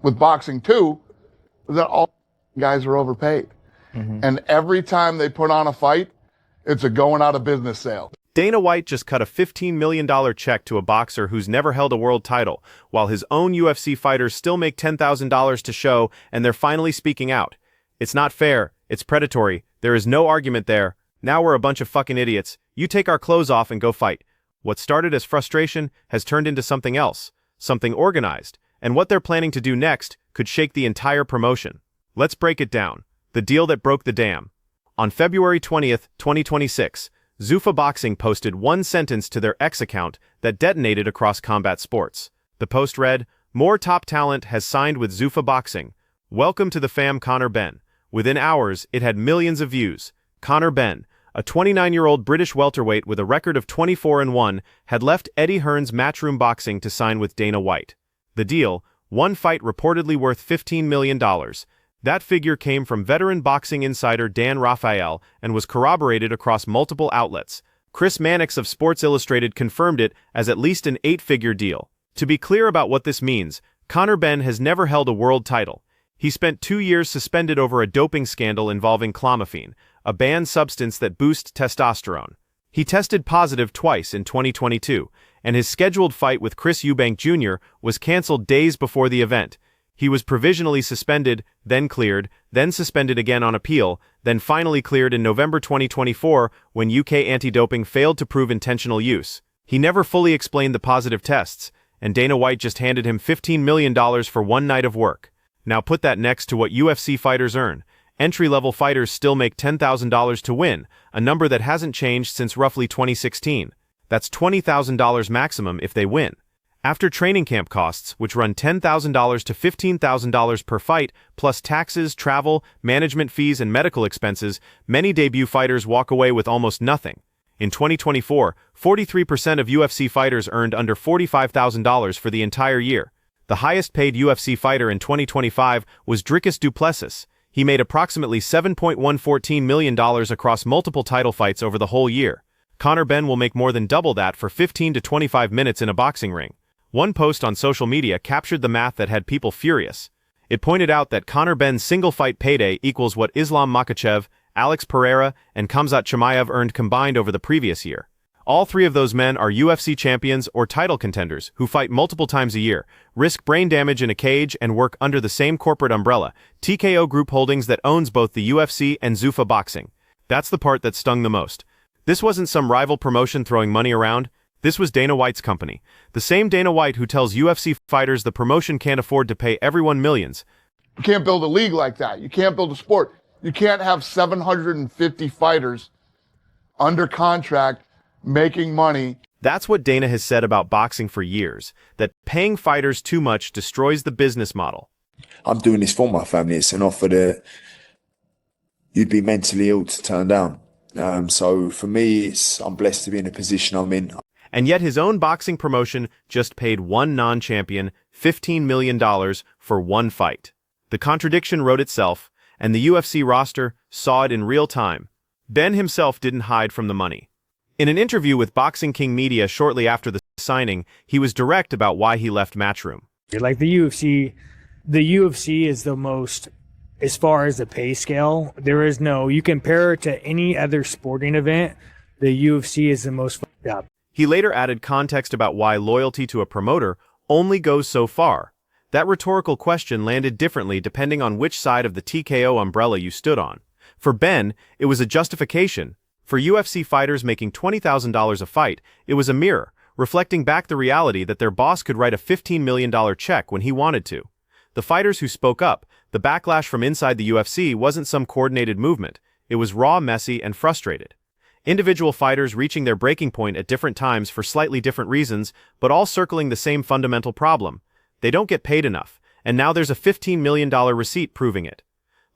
with boxing too, is that all guys are overpaid. And every time they put on a fight, it's a going out of business sale. Dana White just cut a $15 million check to a boxer who's never held a world title, while his own UFC fighters still make $10,000 to show, and they're finally speaking out. It's not fair. It's predatory. There is no argument there. Now we're a bunch of fucking idiots. You take our clothes off and go fight. What started as frustration has turned into something else, something organized, and what they're planning to do next could shake the entire promotion. Let's break it down. The deal that broke the dam. On February 20th, 2026, Zuffa Boxing posted one sentence to their X account that detonated across combat sports. The post read, "More top talent has signed with Zuffa Boxing. Welcome to the fam, Conor Benn." Within hours, it had millions of views. Conor Benn, a 29-year-old British welterweight with a record of 24-1, had left Eddie Hearn's Matchroom Boxing to sign with Dana White. The deal, one fight reportedly worth $15 million. That figure came from veteran boxing insider Dan Rafael and was corroborated across multiple outlets. Chris Mannix of Sports Illustrated confirmed it as at least an 8-figure deal. To be clear about what this means, Conor Benn has never held a world title. He spent 2 years suspended over a doping scandal involving clomiphene, a banned substance that boosts testosterone. He tested positive twice in 2022, and his scheduled fight with Chris Eubank Jr. was canceled days before the event. He was provisionally suspended, then cleared, then suspended again on appeal, then finally cleared in November 2024 when UK anti-doping failed to prove intentional use. He never fully explained the positive tests, and Dana White just handed him $15 million for one night of work. Now put that next to what UFC fighters earn. Entry-level fighters still make $10,000 to win, a number that hasn't changed since roughly 2016. That's $20,000 maximum if they win. After training camp costs, which run $10,000 to $15,000 per fight, plus taxes, travel, management fees, and medical expenses, many debut fighters walk away with almost nothing. In 2024, 43% of UFC fighters earned under $45,000 for the entire year. The highest-paid UFC fighter in 2025 was Dricus du Plessis. He made approximately $7.114 million across multiple title fights over the whole year. Conor Benn will make more than double that for 15 to 25 minutes in a boxing ring. One post on social media captured the math that had people furious. It pointed out that Conor Benn's single-fight payday equals what Islam Makhachev, Alex Pereira, and Khamzat Chimaev earned combined over the previous year. All three of those men are UFC champions or title contenders who fight multiple times a year, risk brain damage in a cage, and work under the same corporate umbrella, TKO Group Holdings, that owns both the UFC and Zuffa Boxing. That's the part that stung the most. This wasn't some rival promotion throwing money around. This was Dana White's company. The same Dana White who tells UFC fighters the promotion can't afford to pay everyone millions. You can't build a league like that. You can't build a sport. You can't have 750 fighters under contract making money. That's what Dana has said about boxing for years, that paying fighters too much destroys the business model. I'm doing this for my family. It's an offer that you'd be mentally ill to turn down. So for me, I'm blessed to be in the position I'm in. And yet his own boxing promotion just paid one non-champion $15 million for one fight. The contradiction wrote itself, and the UFC roster saw it in real time. Benn himself didn't hide from the money. In an interview with Boxing King Media shortly after the signing, he was direct about why he left Matchroom. Like the UFC is the most, as far as the pay scale, there is no, you compare it to any other sporting event, the UFC is the most fucked up. He later added context about why loyalty to a promoter only goes so far. That rhetorical question landed differently depending on which side of the TKO umbrella you stood on. For Benn, it was a justification. For UFC fighters making $20,000 a fight, it was a mirror, reflecting back the reality that their boss could write a $15 million check when he wanted to. The fighters who spoke up, the backlash from inside the UFC wasn't some coordinated movement. It was raw, messy, and frustrated. Individual fighters reaching their breaking point at different times for slightly different reasons, but all circling the same fundamental problem. They don't get paid enough, and now there's a $15 million receipt proving it.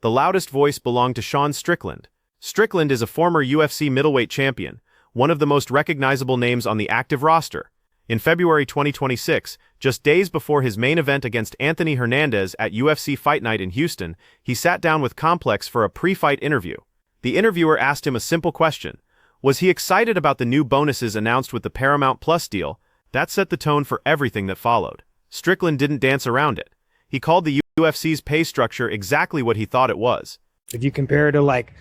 The loudest voice belonged to Sean Strickland. Strickland is a former UFC middleweight champion, one of the most recognizable names on the active roster. In February 2026, just days before his main event against Anthony Hernandez at UFC Fight Night in Houston, he sat down with Complex for a pre-fight interview. The interviewer asked him a simple question. Was he excited about the new bonuses announced with the Paramount Plus deal? That set the tone for everything that followed. Strickland didn't dance around it. He called the UFC's pay structure exactly what he thought it was. If you compare it to like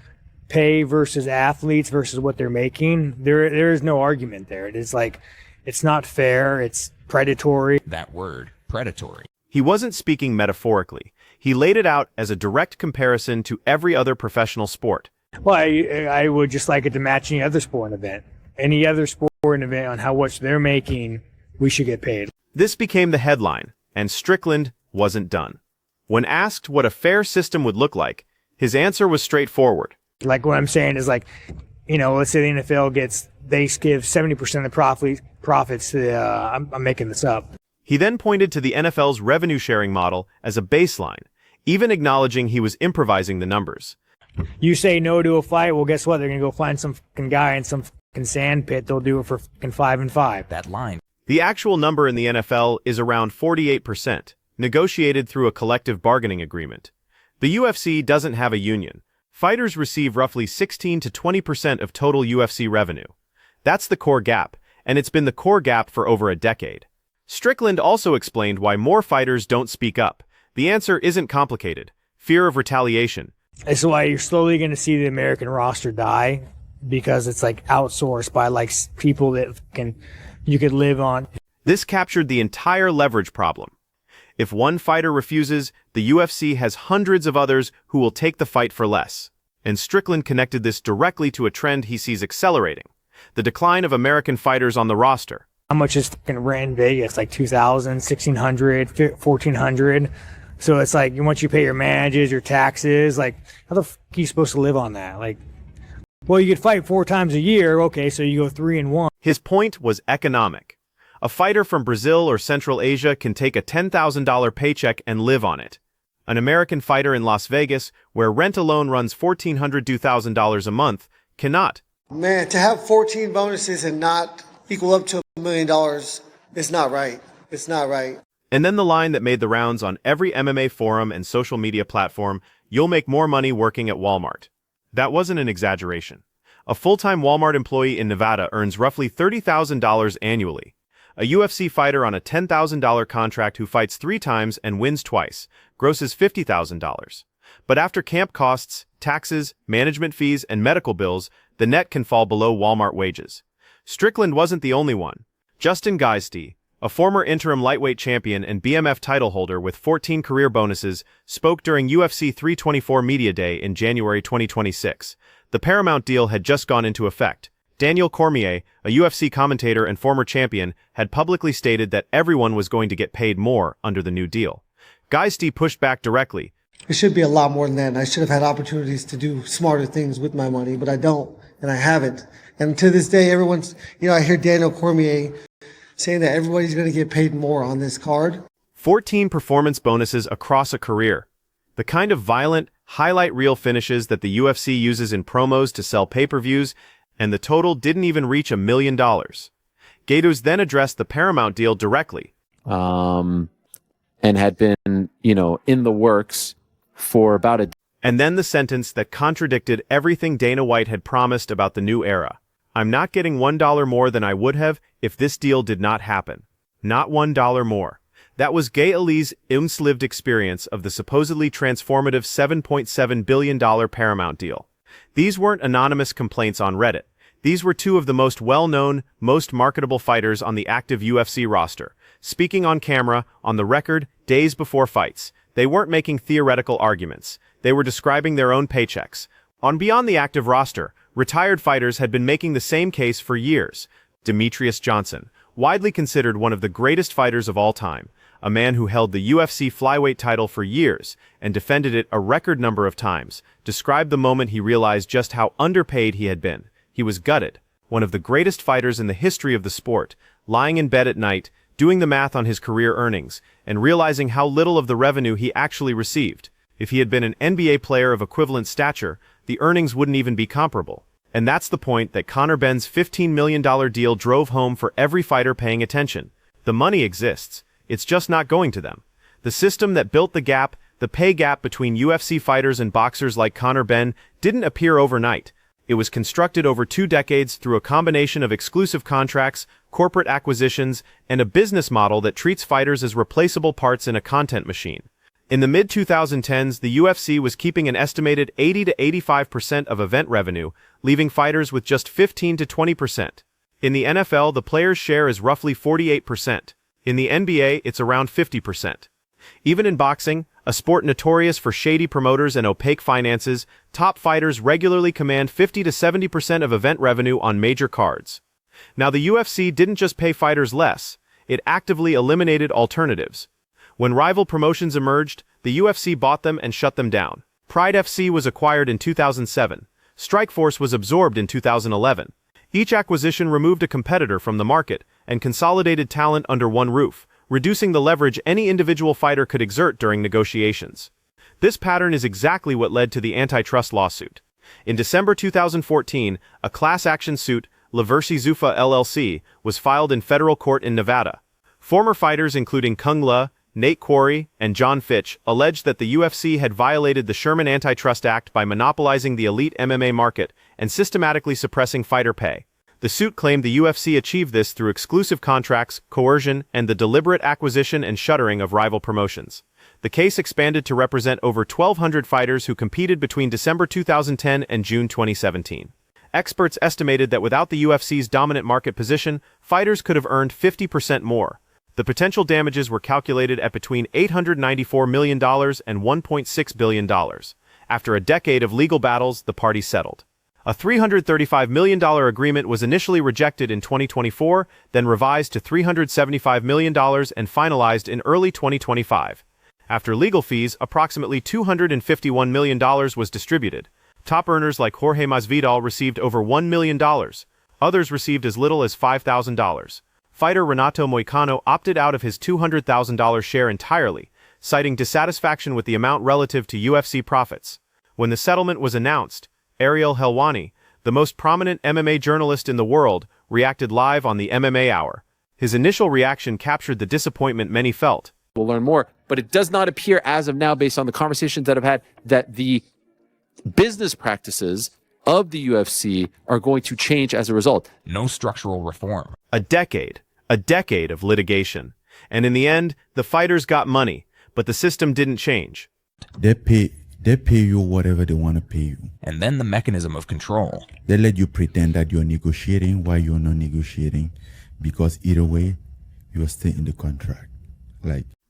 pay versus athletes versus what they're making, there is no argument there. It is like, it's not fair. It's predatory. That word, predatory. He wasn't speaking metaphorically. He laid it out as a direct comparison to every other professional sport. Well, I would just like it to match any other sporting event. Any other sporting event on how much they're making, we should get paid. This became the headline, and Strickland wasn't done. When asked what a fair system would look like, his answer was straightforward. Like what I'm saying is like, you know, let's say the NFL they give 70% of the profits to I'm making this up. He then pointed to the NFL's revenue-sharing model as a baseline, even acknowledging he was improvising the numbers. You say no to a fight, well, guess what? They're going to go find some fucking guy in some fucking sand pit. They'll do it for fucking 5-5. That line. The actual number in the NFL is around 48%, negotiated through a collective bargaining agreement. The UFC doesn't have a union. Fighters receive roughly 16 to 20% of total UFC revenue. That's the core gap, and it's been the core gap for over a decade. Strickland also explained why more fighters don't speak up. The answer isn't complicated. Fear of retaliation. That's why you're slowly going to see the American roster die, because it's like outsourced by like people that you could live on. This captured the entire leverage problem. If one fighter refuses, the UFC has hundreds of others who will take the fight for less. And Strickland connected this directly to a trend he sees accelerating: the decline of American fighters on the roster. How much is fucking rent in Vegas? Like $2,000, $1,600, $1,400. So it's like, once you pay your managers, your taxes, like, how the fuck are you supposed to live on that? Like, well, you could fight 4 times a year. Okay, so you go 3-1. His point was economic. A fighter from Brazil or Central Asia can take a $10,000 paycheck and live on it. An American fighter in Las Vegas, where rent alone runs $1,400 to $2,000 a month, cannot. Man, to have 14 bonuses and not equal up to $1 million, it's not right. It's not right. And then the line that made the rounds on every MMA forum and social media platform: you'll make more money working at Walmart. That wasn't an exaggeration. A full-time Walmart employee in Nevada earns roughly $30,000 annually. A UFC fighter on a $10,000 contract who fights 3 times and wins twice grosses $50,000. But after camp costs, taxes, management fees, and medical bills, the net can fall below Walmart wages. Strickland wasn't the only one. Justin Gaethje, a former interim lightweight champion and BMF title holder with 14 career bonuses, spoke during UFC 324 Media Day in January 2026. The Paramount deal had just gone into effect. Daniel Cormier, a UFC commentator and former champion, had publicly stated that everyone was going to get paid more under the new deal. Gaethje pushed back directly. It should be a lot more than that, and I should have had opportunities to do smarter things with my money, but I don't, and I haven't. And to this day, everyone's, I hear Daniel Cormier saying that everybody's going to get paid more on this card. 14 performance bonuses across a career. The kind of violent, highlight reel finishes that the UFC uses in promos to sell pay-per-views, and the total didn't even reach $1 million. Gaethje then addressed the Paramount deal directly. And had been, in the works for about a... And then the sentence that contradicted everything Dana White had promised about the new era. I'm not getting $1 more than I would have if this deal did not happen. Not $1 more. That was Gaethje's lived experience of the supposedly transformative $7.7 billion Paramount deal. These weren't anonymous complaints on Reddit. These were 2 of the most well-known, most marketable fighters on the active UFC roster, speaking on camera, on the record, days before fights. They weren't making theoretical arguments. They were describing their own paychecks. On beyond the active roster, retired fighters had been making the same case for years. Demetrius Johnson, widely considered one of the greatest fighters of all time, a man who held the UFC flyweight title for years and defended it a record number of times, described the moment he realized just how underpaid he had been. He was gutted. One of the greatest fighters in the history of the sport, lying in bed at night, doing the math on his career earnings, and realizing how little of the revenue he actually received. If he had been an NBA player of equivalent stature, the earnings wouldn't even be comparable. And that's the point that Conor Benn's $15 million deal drove home for every fighter paying attention. The money exists. It's just not going to them. The system that built the gap, the pay gap between UFC fighters and boxers like Conor Benn, didn't appear overnight. It was constructed over 2 decades through a combination of exclusive contracts, corporate acquisitions, and a business model that treats fighters as replaceable parts in a content machine. In the mid-2010s, the UFC was keeping an estimated 80 to 85% of event revenue, leaving fighters with just 15 to 20%. In the NFL, the players' share is roughly 48%. In the NBA, it's around 50%. Even in boxing, a sport notorious for shady promoters and opaque finances, top fighters regularly command 50 to 70% of event revenue on major cards. Now, the UFC didn't just pay fighters less, it actively eliminated alternatives. When rival promotions emerged, the UFC bought them and shut them down. Pride FC was acquired in 2007. Strikeforce was absorbed in 2011. Each acquisition removed a competitor from the market and consolidated talent under one roof, reducing the leverage any individual fighter could exert during negotiations. This pattern is exactly what led to the antitrust lawsuit. In December 2014, a class action suit, La versus Zuffa LLC, was filed in federal court in Nevada. Former fighters including Kung Le, Nate Quarry, and John Fitch alleged that the UFC had violated the Sherman Antitrust Act by monopolizing the elite MMA market and systematically suppressing fighter pay. The suit claimed the UFC achieved this through exclusive contracts, coercion, and the deliberate acquisition and shuttering of rival promotions. The case expanded to represent over 1,200 fighters who competed between December 2010 and June 2017. Experts estimated that without the UFC's dominant market position, fighters could have earned 50% more. The potential damages were calculated at between $894 million and $1.6 billion. After a decade of legal battles, the parties settled. A $335 million agreement was initially rejected in 2024, then revised to $375 million and finalized in early 2025. After legal fees, approximately $251 million was distributed. Top earners like Jorge Masvidal received over $1 million. Others received as little as $5,000. Fighter Renato Moicano opted out of his $200,000 share entirely, citing dissatisfaction with the amount relative to UFC profits. When the settlement was announced, Ariel Helwani, the most prominent MMA journalist in the world, reacted live on the MMA Hour. His initial reaction captured the disappointment many felt. We'll learn more, but it does not appear as of now, based on the conversations that I've had, that the business practices of the UFC are going to change as a result. No structural reform. A decade of litigation. And in the end, the fighters got money, but the system didn't change. They pay you whatever they want to pay you. And then the mechanism of control. They let you pretend that you're negotiating while you're not negotiating, because either way, you're still in the contract.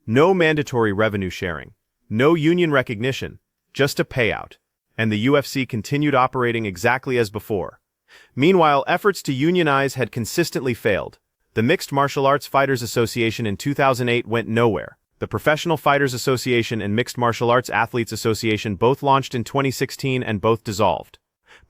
No mandatory revenue sharing, no union recognition, just a payout. And the UFC continued operating exactly as before. Meanwhile, efforts to unionize had consistently failed. The Mixed Martial Arts Fighters Association in 2008 went nowhere. The Professional Fighters Association and Mixed Martial Arts Athletes Association both launched in 2016 and both dissolved.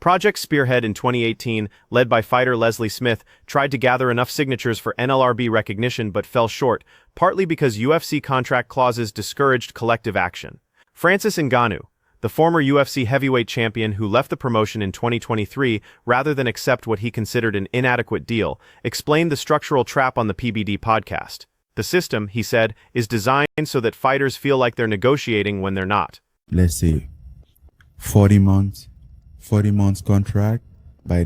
Project Spearhead in 2018, led by fighter Leslie Smith, tried to gather enough signatures for NLRB recognition but fell short, partly because UFC contract clauses discouraged collective action. Francis Ngannou, the former UFC heavyweight champion who left the promotion in 2023 rather than accept what he considered an inadequate deal, explained the structural trap on the PBD podcast. The system, he said, is designed so that fighters feel like they're negotiating when they're not. Let's say 40 months contract. By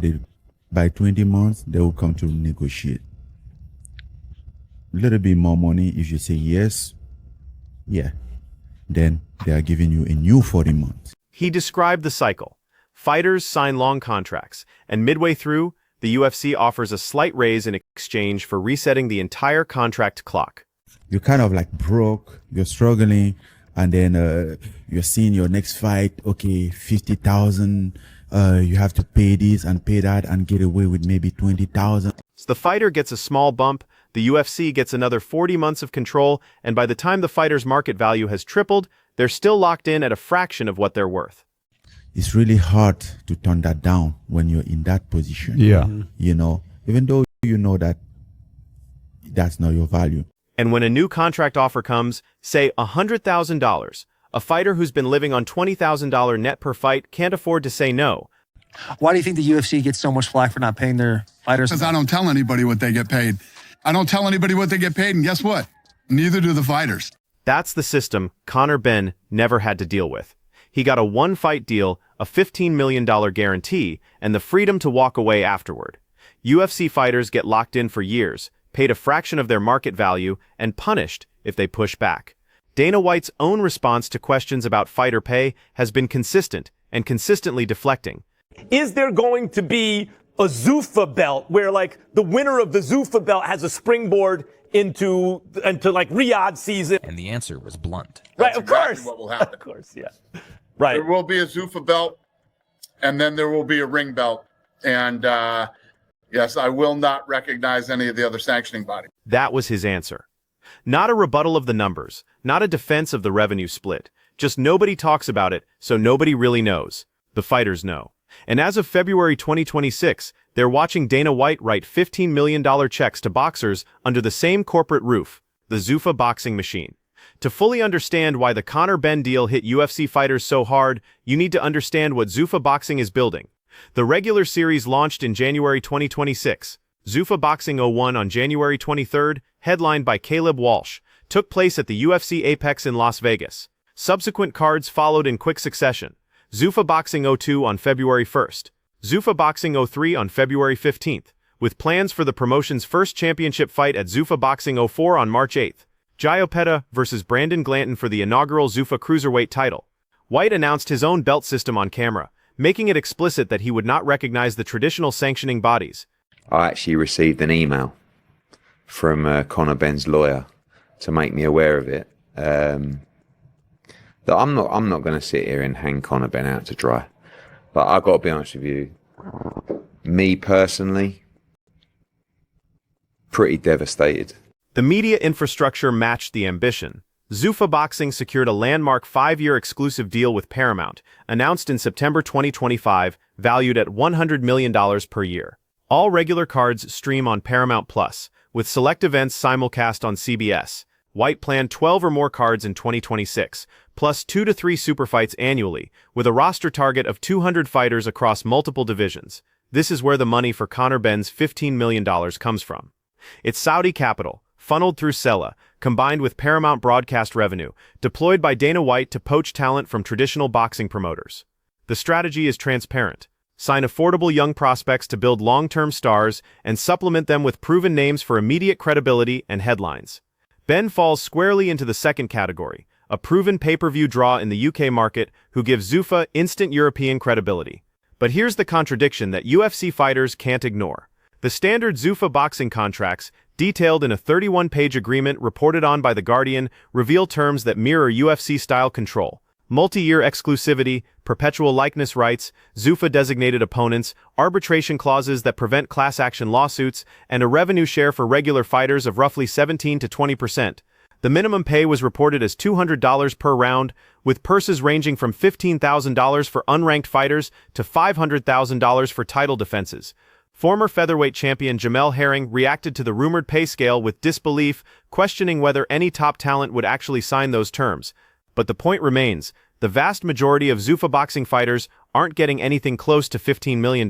20 months, they will come to negotiate. A little bit more money if you say yes. Yeah. Then they are giving you a new 40 months. He described the cycle. Fighters sign long contracts, and midway through, the UFC offers a slight raise in exchange for resetting the entire contract clock. You're kind of like broke, you're struggling, and then you're seeing your next fight, okay, 50,000, you have to pay this and pay that and get away with maybe 20,000. So the fighter gets a small bump, the UFC gets another 40 months of control, and by the time the fighter's market value has tripled, they're still locked in at a fraction of what they're worth. It's really hard to turn that down when you're in that position. Yeah. You know, even though you know that that's not your value. And when a new contract offer comes, say $100,000, a fighter who's been living on $20,000 net per fight can't afford to say no. Why do you think the UFC gets so much flack for not paying their fighters? Because I don't tell anybody what they get paid. I don't tell anybody what they get paid, and guess what? Neither do the fighters. That's the system Conor Benn never had to deal with. He got a one-fight deal, a $15 million guarantee, and the freedom to walk away afterward. UFC fighters get locked in for years, paid a fraction of their market value, and punished if they push back. Dana White's own response to questions about fighter pay has been consistent and consistently deflecting. Is there going to be a Zuffa belt where like the winner of the Zuffa belt has a springboard into like Riyadh season? And the answer was blunt. Right, of Exactly course. what will happen. Of course, yeah. Right. There will be a Zuffa belt, and then there will be a ring belt. And yes, I will not recognize any of the other sanctioning bodies. That was his answer. Not a rebuttal of the numbers, not a defense of the revenue split. Just nobody talks about it, so nobody really knows. The fighters know. And as of February 2026, they're watching Dana White write $15 million checks to boxers under the same corporate roof, the Zuffa boxing machine. To fully understand why the Conor Benn deal hit UFC fighters so hard, you need to understand what Zuffa Boxing is building. The regular series launched in January 2026. Zuffa Boxing 01 on January 23rd, headlined by Caleb Walsh, took place at the UFC Apex in Las Vegas. Subsequent cards followed in quick succession. Zuffa Boxing 02 on February 1st, Zuffa Boxing 03 on February 15th, with plans for the promotion's first championship fight at Zuffa Boxing 04 on March 8th. Giopetta versus Brandon Glanton for the inaugural Zuffa Cruiserweight title. White announced his own belt system on camera, making it explicit that he would not recognize the traditional sanctioning bodies. I actually received an email from Conor Benn's lawyer to make me aware of it. That I'm not going to sit here and hang Conor Benn out to dry. But I've got to be honest with you, me personally, pretty devastated. The media infrastructure matched the ambition. Zuffa Boxing secured a landmark 5-year exclusive deal with Paramount, announced in September 2025, valued at $100 million per year. All regular cards stream on Paramount Plus, with select events simulcast on CBS. White planned 12 or more cards in 2026, plus 2 to 3 super fights annually, with a roster target of 200 fighters across multiple divisions. This is where the money for Conor Benn's $15 million comes from. It's Saudi capital, funneled through Sella, combined with Paramount broadcast revenue, deployed by Dana White to poach talent from traditional boxing promoters. The strategy is transparent. Sign affordable young prospects to build long-term stars and supplement them with proven names for immediate credibility and headlines. Benn falls squarely into the second category, a proven pay-per-view draw in the UK market who gives Zuffa instant European credibility. But here's the contradiction that UFC fighters can't ignore. The standard Zuffa boxing contracts, detailed in a 31-page agreement reported on by The Guardian, reveal terms that mirror UFC-style control. Multi-year exclusivity, perpetual likeness rights, Zuffa-designated opponents, arbitration clauses that prevent class action lawsuits, and a revenue share for regular fighters of roughly 17 to 20%. The minimum pay was reported as $200 per round, with purses ranging from $15,000 for unranked fighters to $500,000 for title defenses. Former featherweight champion Jamel Herring reacted to the rumored pay scale with disbelief, questioning whether any top talent would actually sign those terms. But the point remains, the vast majority of Zuffa boxing fighters aren't getting anything close to $15 million.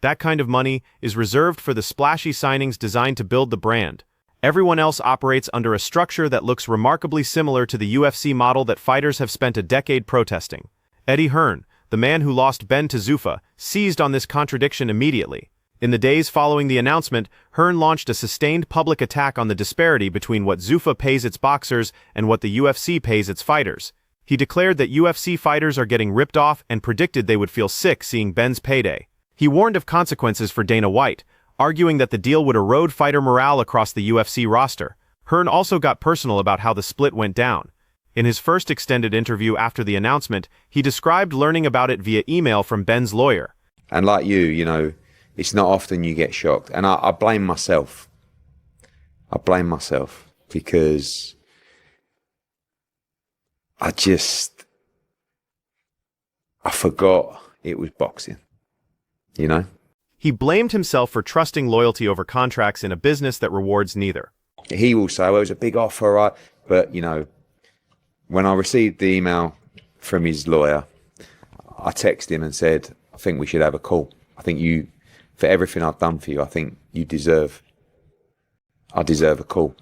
That kind of money is reserved for the splashy signings designed to build the brand. Everyone else operates under a structure that looks remarkably similar to the UFC model that fighters have spent a decade protesting. Eddie Hearn, the man who lost Benn to Zuffa, seized on this contradiction immediately. In the days following the announcement, Hearn launched a sustained public attack on the disparity between what Zuffa pays its boxers and what the UFC pays its fighters. He declared that UFC fighters are getting ripped off and predicted they would feel sick seeing Benn's payday. He warned of consequences for Dana White, arguing that the deal would erode fighter morale across the UFC roster. Hearn also got personal about how the split went down. In his first extended interview after the announcement, he described learning about it via email from Benn's lawyer. And like you know, it's not often you get shocked. And I blame myself. I blame myself because I forgot it was boxing, you know? He blamed himself for trusting loyalty over contracts in a business that rewards neither. He will say, well, it was a big offer, right? But, you know, when I received the email from his lawyer, I texted him and said, I think we should have a call. I think you, for everything I've done for you, I think I deserve a call.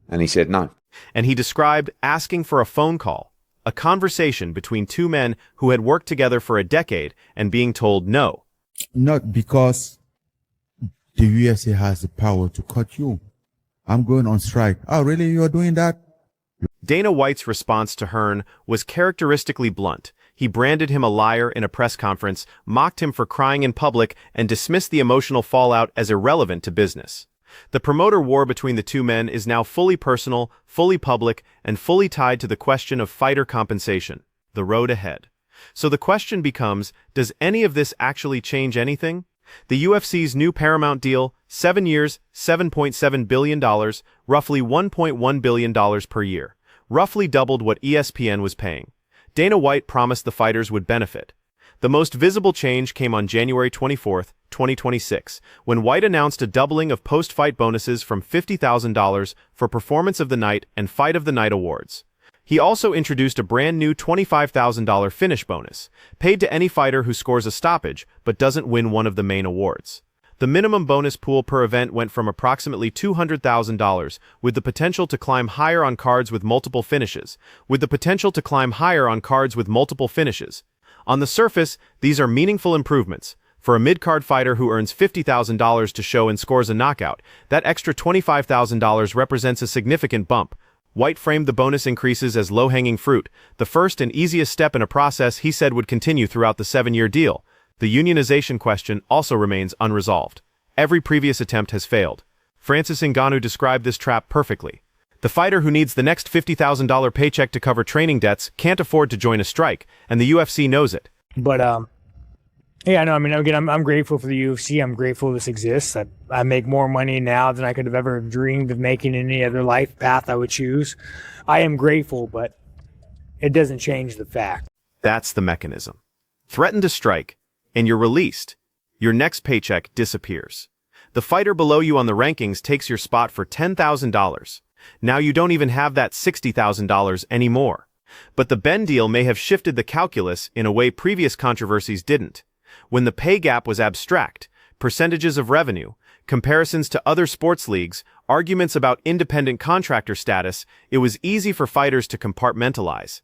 And he said no. And he described asking for a phone call, a conversation between two men who had worked together for a decade and being told no. Not because the UFC has the power to cut you. I'm going on strike. Oh, really? You're doing that? Dana White's response to Hearn was characteristically blunt. He branded him a liar in a press conference, mocked him for crying in public, and dismissed the emotional fallout as irrelevant to business. The promoter war between the two men is now fully personal, fully public, and fully tied to the question of fighter compensation, the road ahead. So the question becomes, does any of this actually change anything? The UFC's new Paramount deal, 7 years, $7.7 billion, roughly $1.1 billion per year, roughly doubled what ESPN was paying. Dana White promised the fighters would benefit. The most visible change came on January 24, 2026, when White announced a doubling of post-fight bonuses from $50,000 for Performance of the Night and Fight of the Night awards. He also introduced a brand new $25,000 finish bonus, paid to any fighter who scores a stoppage but doesn't win one of the main awards. The minimum bonus pool per event went from approximately $200,000, with the potential to climb higher on cards with multiple finishes, On the surface, these are meaningful improvements. For a mid-card fighter who earns $50,000 to show and scores a knockout, that extra $25,000 represents a significant bump. White framed the bonus increases as low-hanging fruit, the first and easiest step in a process he said would continue throughout the 7-year deal. The unionization question also remains unresolved. Every previous attempt has failed. Francis Ngannou described this trap perfectly. The fighter who needs the next $50,000 paycheck to cover training debts can't afford to join a strike, and the UFC knows it. But, yeah, no, I mean, again, I'm grateful for the UFC. I'm grateful this exists. I make more money now than I could have ever dreamed of making in any other life path I would choose. I am grateful, but it doesn't change the fact. That's the mechanism. Threaten to strike, and you're released. Your next paycheck disappears. The fighter below you on the rankings takes your spot for $10,000. Now you don't even have that $60,000 anymore. But the Benn deal may have shifted the calculus in a way previous controversies didn't. When the pay gap was abstract, percentages of revenue, comparisons to other sports leagues, arguments about independent contractor status, it was easy for fighters to compartmentalize.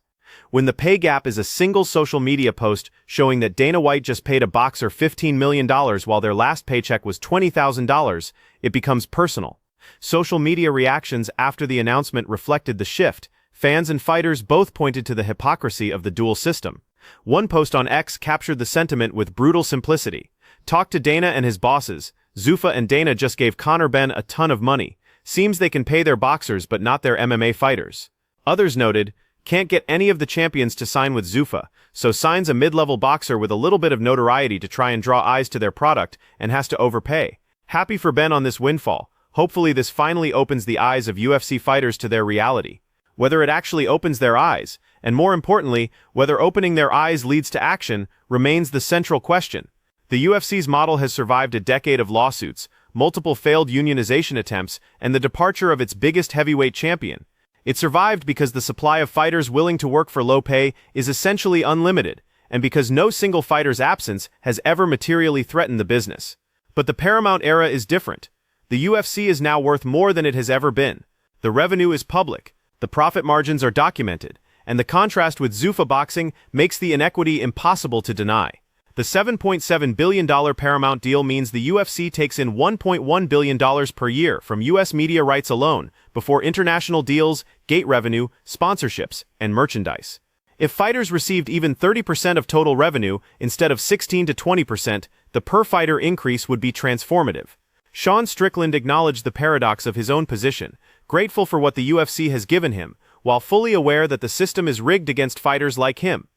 When the pay gap is a single social media post showing that Dana White just paid a boxer $15 million while their last paycheck was $20,000, it becomes personal. Social media reactions after the announcement reflected the shift. Fans and fighters both pointed to the hypocrisy of the dual system. One post on X captured the sentiment with brutal simplicity. Talk to Dana and his bosses. Zuffa and Dana just gave Conor Benn a ton of money. Seems they can pay their boxers but not their MMA fighters. Others noted, can't get any of the champions to sign with Zuffa, so signs a mid-level boxer with a little bit of notoriety to try and draw eyes to their product and has to overpay. Happy for Benn on this windfall. Hopefully this finally opens the eyes of UFC fighters to their reality. Whether it actually opens their eyes, and more importantly, whether opening their eyes leads to action, remains the central question. The UFC's model has survived a decade of lawsuits, multiple failed unionization attempts, and the departure of its biggest heavyweight champion. It survived because the supply of fighters willing to work for low pay is essentially unlimited, and because no single fighter's absence has ever materially threatened the business. But the Paramount era is different. The UFC is now worth more than it has ever been. The revenue is public, the profit margins are documented, and the contrast with Zuffa boxing makes the inequity impossible to deny. The $7.7 billion Paramount deal means the UFC takes in $1.1 billion per year from U.S. media rights alone, before international deals, gate revenue, sponsorships, and merchandise. If fighters received even 30% of total revenue instead of 16 to 20%, the per-fighter increase would be transformative. Sean Strickland acknowledged the paradox of his own position, grateful for what the UFC has given him, while fully aware that the system is rigged against fighters like him.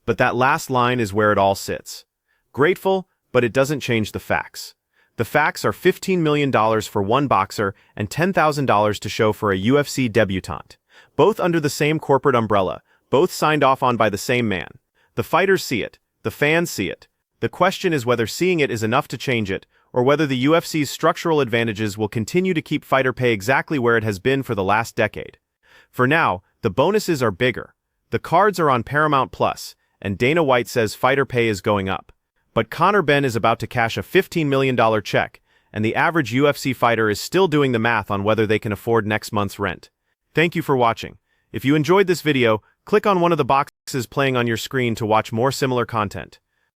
But that last line is where it all sits. Grateful, but it doesn't change the facts. The facts are $15 million for one boxer and $10,000 to show for a UFC debutante. Both under the same corporate umbrella, both signed off on by the same man. The fighters see it, the fans see it. The question is whether seeing it is enough to change it, or whether the UFC's structural advantages will continue to keep fighter pay exactly where it has been for the last decade. For now, the bonuses are bigger. The cards are on Paramount Plus, and Dana White says fighter pay is going up. But Conor Benn is about to cash a $15 million check, and the average UFC fighter is still doing the math on whether they can afford next month's rent. Thank you for watching. If you enjoyed this video, click on one of the boxes playing on your screen to watch more similar content.